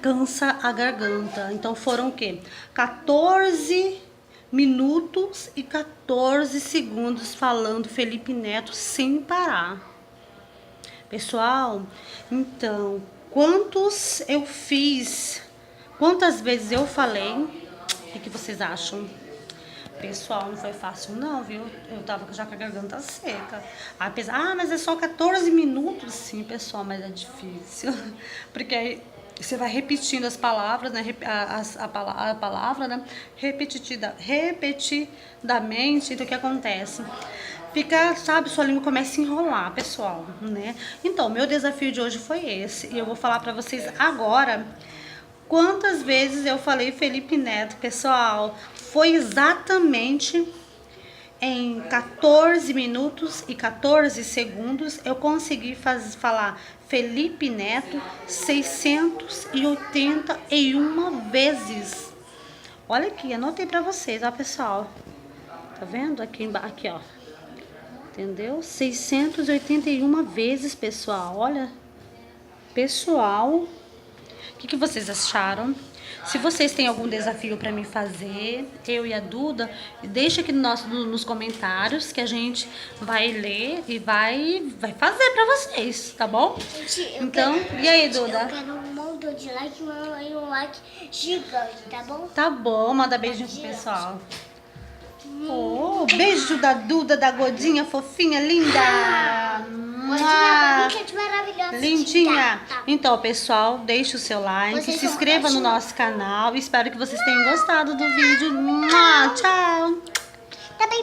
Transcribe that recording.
cansa a garganta. Então foram o quê? 14 minutos e 14 segundos falando Felipe Neto sem parar. Pessoal, então, quantas vezes eu falei? O que vocês acham? Pessoal, não foi fácil não, viu? Eu tava já com a garganta seca. Mas é só 14 minutos? Sim, pessoal, mas é difícil. Porque aí você vai repetindo as palavras, né? A palavra, né? Repetidamente. Então, o que acontece? Fica, sabe, sua língua começa a enrolar, pessoal, né? Então, meu desafio de hoje foi esse. E eu vou falar pra vocês agora quantas vezes eu falei Felipe Neto, pessoal. Foi exatamente em 14 minutos e 14 segundos eu consegui falar Felipe Neto 681 vezes. Olha aqui, anotei pra vocês, ó, pessoal. Tá vendo? Aqui, ó. Entendeu? 681 vezes, pessoal. Olha. Pessoal, o que vocês acharam? Se vocês têm algum desafio para mim fazer, eu e a Duda, deixa aqui nos comentários que a gente vai ler e vai fazer para vocês, tá bom? Então, e aí, Duda? Eu quero um monte de like e um like gigante, tá bom? Tá bom, manda beijinho pro pessoal. Oh, beijo da Duda, da Godinha, fofinha, linda. Godinha bonita, maravilhosa. Lindinha. Tá. Então, pessoal, deixa o seu like, Vocês se são inscreva no ótimos. nosso canal. Espero que vocês tenham gostado do vídeo. Tchau. Tá bem.